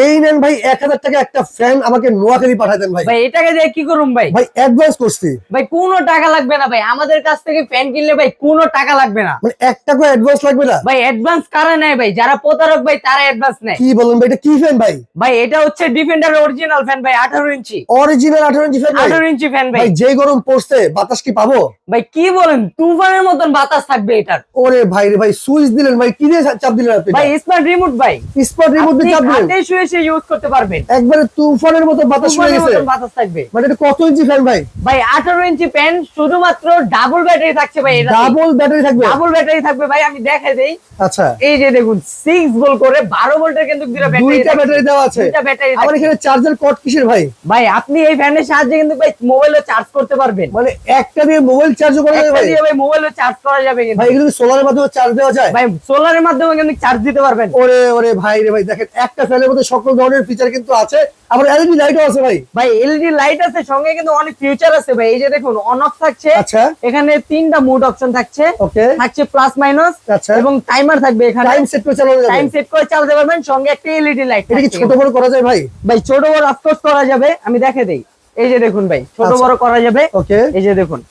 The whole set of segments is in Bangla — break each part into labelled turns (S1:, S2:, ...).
S1: এই নেন ভাই 1000 টাকা একটা ফ্যান আমাকে নোয়াখালী পাঠায় দেন ভাই।
S2: ভাই এটাকে দিয়ে কি করুম ভাই?
S1: ভাই অ্যাডভান্স করছি
S2: ভাই কোনো টাকা লাগবে না ভাই, আমাদের কাছ থেকে ফ্যান কিনলে ভাই কোনো টাকা লাগবে না।
S1: মানে 1 টাকা অ্যাডভান্স লাগবে না
S2: ভাই অ্যাডভান্স কারা নেয় ভাই? যারা প্রতারক ভাই তারা অ্যাডভান্স নেয়।
S1: কি বলেন ভাই, এটা কি ফ্যান ভাই?
S2: ভাই এটা হচ্ছে ডিফেন্ডার অরিজিনাল ফ্যান ভাই, 18 ইঞ্চি।
S1: অরিজিনাল 18 ইঞ্চি ফ্যান ভাই?
S2: 18 ইঞ্চি ফ্যান ভাই।
S1: ভাই যে গরম পড়ছে বাতাস কি পাবো?
S2: ভাই কি বলেন, তুফানের মতন বাতাস থাকবে এটার।
S1: ওরে ভাই রে ভাই, সুইচ দিলেন ভাই, কি দিয়ে চাপ দিলেন আপনি?
S2: ভাই স্মার্ট রিমোট ভাই,
S1: স্পট রিমোট দিয়ে চাপ দিলেন,
S2: হাতে শুয়ে শুয়ে ইউজ করতে পারবেন।
S1: একবারে তুফানের মতো বাতাস শুরু
S2: তুফানের
S1: গেছে।
S2: মতন বাতাস থাকবে।
S1: মানে এটা কত ইঞ্চি ফ্যান ভাই?
S2: ভাই 18 ইঞ্চি ফ্যান, শুধুমাত্র ডাবল ব্যাটারি থাকছে ভাই। এটা
S1: ডাবল ব্যাটারি থাকবে?
S2: ডাবল ব্যাটারি থাকবে ভাই, আমি দেখাই দেই।
S1: আচ্ছা,
S2: এই যে দেখুন 6 ভোল্ট করে 12 ভোল্টের কিন্তু দুইটা
S1: ব্যাটারি দেওয়া আছে।
S2: দুইটা ব্যাটারি।
S1: আমার এখানে চার্জার কট কিসের ভাই?
S2: ভাই আপনি এই ফ্যানের সাহায্যে কিন্তু ভাই মোবাইলও চার্জ করতে পারবেন।
S1: মানে একটা দিয়ে মোবাইল চার্জ করা যাবে
S2: একটা
S1: ভাই?
S2: দিয়ে ভাই মোবাইলও চার্জ করা যাবে কিন্তু।
S1: ভাই এগুলো সোলারের মাধ্যমে চার্জ দেওয়া যায়?
S2: ভাই সোলারের মাধ্যমে কিন্তু চার্জ দিতে পারবেন।
S1: ওরে ওরে ভাই রে ভাই, দেখেন একটা ফ্যানের মধ্যে সকল ধরনের ফিচার কিন্তু আছে, আবার এলইডি লাইটও আছে ভাই।
S2: ভাই এলইডি লাইট আছে, সঙ্গে কিন্তু অনেক ফিচার আছে ভাই। এই যে দেখুন অন অফ থাকছে।
S1: আচ্ছা,
S2: এখানে 3টা মোড অপশন থাকছে।
S1: ওকে,
S2: থাকছে প্লাস মাইনাস।
S1: আচ্ছা,
S2: এবং টাইমার থাকবে এখানে।
S1: টাইম সেট করে চালানো যাবে?
S2: টাইম সেট করে চালাতে পারবেন, সঙ্গে একটা এলইডি লাইট।
S1: এটা কি ছোট বড় করা যায় ভাই?
S2: ভাই ছোট বড় অফকোর্স করা যাবে, আমি দেখে দেই। এই যে দেখুন ভাই, ছোট
S1: আচ্ছা,
S2: বড় করা যাবে।
S1: ওকে,
S2: এই যে দেখুন।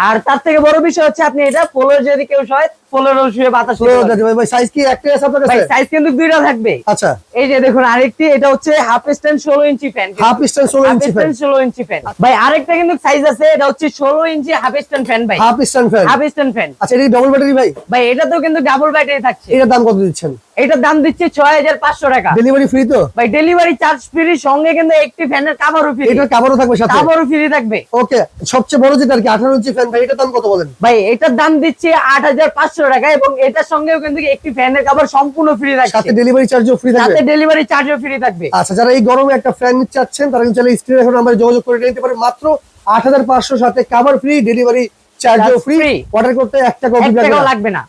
S2: আর তার থেকে বড় বিষয় হচ্ছে আপনি এটা ফ্লোরে যদি কেউ শোয়, ফ্লোরে শুয়ে বাতাস নিতে পারবেন।
S1: ভাই সাইজ কি একটাই আছে আপনার
S2: ভাই
S1: কাছে?
S2: সাইজ কিন্তু দুইটা থাকবে।
S1: আচ্ছা,
S2: এই যে দেখুন আরেকটি, এটা হচ্ছে half stand 16 inch fan.
S1: Half stand 16 inch fan?
S2: 16 inch fan ভাই। আরেকটা কিন্তু সাইজ আছে, এটা হচ্ছে 16 ইঞ্চি হাফ স্ট্যান্ড ফ্যান ভাই।
S1: Half stand fan?
S2: Half stand fan.
S1: আচ্ছা, এটা ডাবল ব্যাটারি ভাই?
S2: ভাই এটা তো কিন্তু ডাবল ব্যাটারি থাকছে।
S1: এটার দাম কত দিচ্ছেন?
S2: এটার দাম দিচ্ছে 6500 টাকা।
S1: ডেলিভারি ফ্রি তো?
S2: ভাই ডেলিভারি চার্জ ফ্রি, সঙ্গে কিন্তু একটি ফ্যানের কভারও ফ্রি।
S1: এটার কভারও থাকবে সাথে?
S2: কভারও ফ্রি থাকবে।
S1: ওকে, সবচেয়ে বড় যেটা আর কি 18 ইঞ্চি ফ্যান ভাই, এটার দাম কত বলেন?
S2: ভাই এটার দাম দিচ্ছে 8500 টাকা, এবং এটার সঙ্গেও কিন্তু একটি ফ্যানের কভার সম্পূর্ণ ফ্রি থাকছে।
S1: সাথে ডেলিভারি চার্জও ফ্রি থাকবে?
S2: সাথে ডেলিভারি চার্জও ফ্রি থাকবে।
S1: আচ্ছা, যারা এই গরমে একটা ফ্যান চাচ্ছেন তারা কিন্তু চাইলে স্ক্রিনে এখন নাম্বারে যোগাযোগ করে নিতে পারেন। মাত্র 8500, সাথে কভার ফ্রি, ডেলিভারি চার্জও ফ্রি। অর্ডার করতে 1 টাকাও
S2: এক টাকাও লাগবে না।